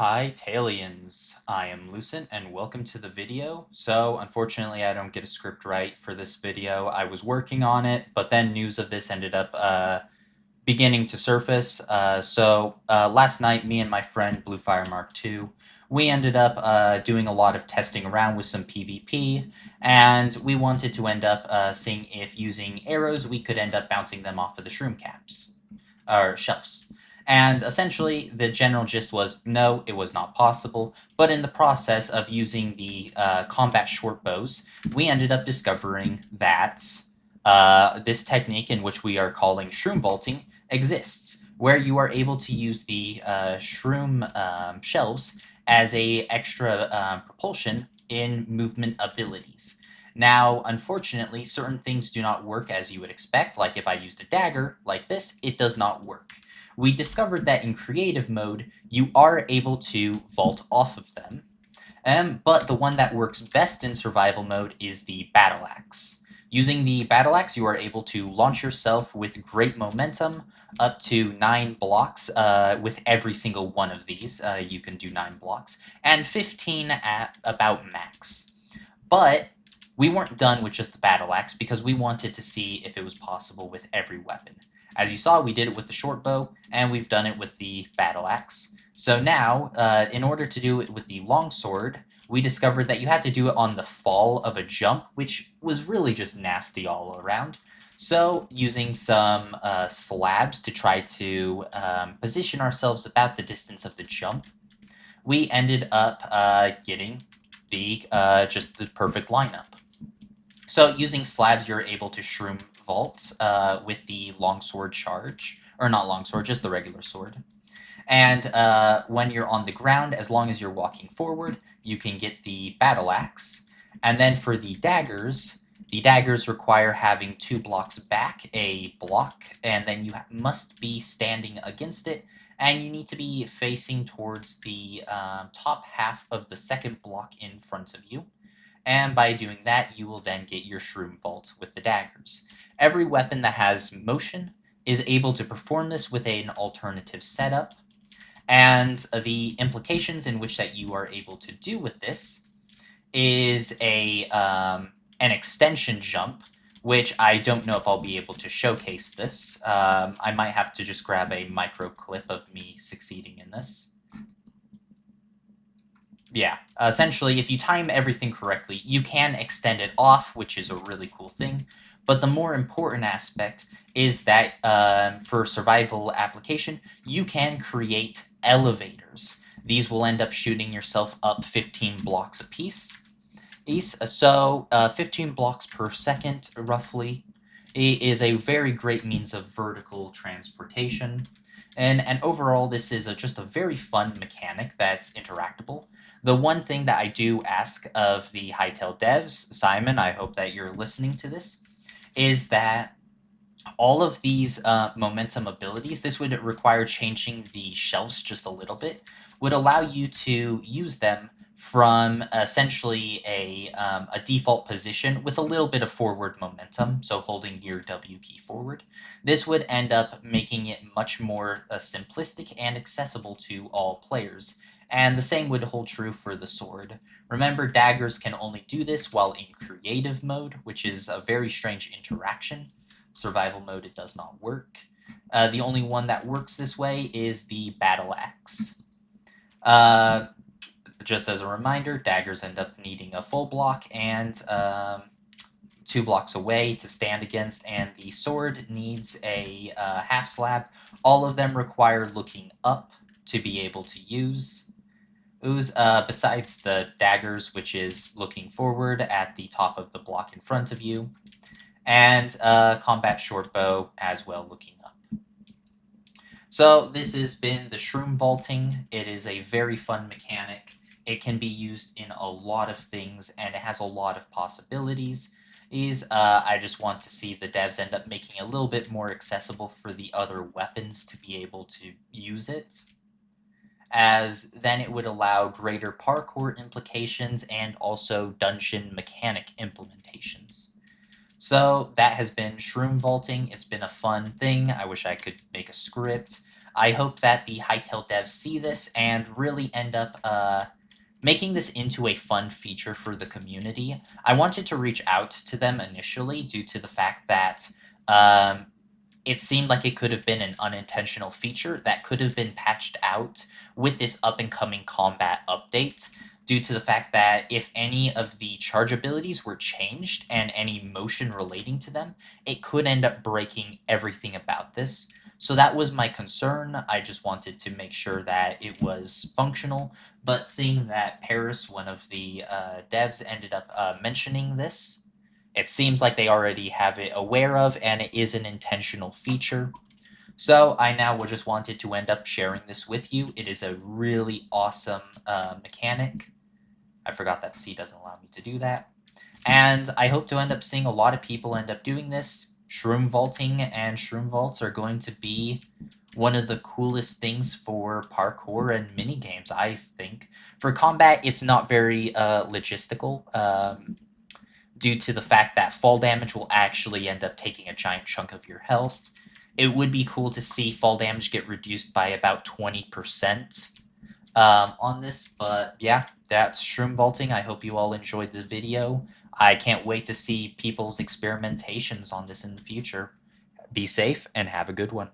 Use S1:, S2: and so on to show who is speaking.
S1: Hi, Talians. I am Lucent, and welcome to the video. So, unfortunately, I don't get a script right for this video. I was working on it, but then news of this ended up beginning to surface. Last night, me and my friend Bluefire Mark II, we ended up doing a lot of testing around with some PvP, and we wanted to end up seeing if using arrows we could end up bouncing them off of the shroom caps or shelves. And essentially, the general gist was no, it was not possible. But in the process of using the combat short bows, we ended up discovering that this technique, in which we are calling shroom vaulting, exists, where you are able to use the shroom shelves as a extra propulsion in movement abilities. Now, unfortunately, certain things do not work as you would expect, like if I used a dagger like this, it does not work. We discovered that in creative mode, you are able to vault off of them, but the one that works best in survival mode is the battle axe. Using the battle axe, you are able to launch yourself with great momentum, up to 9 blocks with every single one of these. You can do 9 blocks, and 15 at about max. But we weren't done with just the battle axe because we wanted to see if it was possible with every weapon. As you saw, we did it with the short bow, and we've done it with the battle axe. So now, in order to do it with the longsword, we discovered that you had to do it on the fall of a jump, which was really just nasty all around. So, using some slabs to try to position ourselves about the distance of the jump, we ended up getting the just the perfect lineup. So using slabs, you're able to shroom vault with the longsword charge, or not longsword, just the regular sword. And when you're on the ground, as long as you're walking forward, you can get the battle axe. And then for the daggers require having 2 blocks back, a block, and then you must be standing against it, and you need to be facing towards the top half of the second block in front of you. And by doing that, you will then get your Shroom Vault with the daggers. Every weapon that has motion is able to perform this with an alternative setup, and the implications in which that you are able to do with this is an extension jump, which I don't know if I'll be able to showcase this. I might have to just grab a micro clip of me succeeding in this. Yeah, essentially, if you time everything correctly, you can extend it off, which is a really cool thing. But the more important aspect is that for survival application, you can create elevators. These will end up shooting yourself up 15 blocks a piece. So 15 blocks per second, roughly, is a very great means of vertical transportation. And overall, this is just a very fun mechanic that's interactable. The one thing that I do ask of the Hightail devs, Simon, I hope that you're listening to this, is that all of these momentum abilities, this would require changing the shelves just a little bit, would allow you to use them from essentially a default position with a little bit of forward momentum, so holding your W key forward. This would end up making it much more simplistic and accessible to all players. And the same would hold true for the sword. Remember, daggers can only do this while in creative mode, which is a very strange interaction. Survival mode, it does not work. The only one that works this way is the battle axe. Uh, just as a reminder, daggers end up needing a full block and 2 blocks away to stand against, and the sword needs a half slab. All of them require looking up to be able to use. Besides the daggers, which is looking forward at the top of the block in front of you, and combat short bow as well, looking up. So this has been the shroom vaulting. It is a very fun mechanic. It can be used in a lot of things, and it has a lot of possibilities. I just want to see the devs end up making it a little bit more accessible for the other weapons to be able to use it, as then it would allow greater parkour implications and also dungeon mechanic implementations. So that has been shroom vaulting. It's been a fun thing. I wish I could make a script. I hope that the Hytale devs see this and really end up making this into a fun feature for the community. I wanted to reach out to them initially due to the fact that um, it seemed like it could have been an unintentional feature that could have been patched out with this up and coming combat update, due to the fact that if any of the charge abilities were changed and any motion relating to them, it could end up breaking everything about this. So that was my concern. I just wanted to make sure that it was functional. But seeing that Paris, one of the devs, ended up mentioning this, it seems like they already have it aware of, and it is an intentional feature. So I now just wanted to end up sharing this with you. It is a really awesome mechanic. I forgot that C doesn't allow me to do that. And I hope to end up seeing a lot of people end up doing this. Shroom vaulting and shroom vaults are going to be one of the coolest things for parkour and mini games, I think. For combat, it's not very logistical. Due to the fact that fall damage will actually end up taking a giant chunk of your health. It would be cool to see fall damage get reduced by about 20% on this, but yeah, that's shroom vaulting. I hope you all enjoyed the video. I can't wait to see people's experimentations on this in the future. Be safe and have a good one.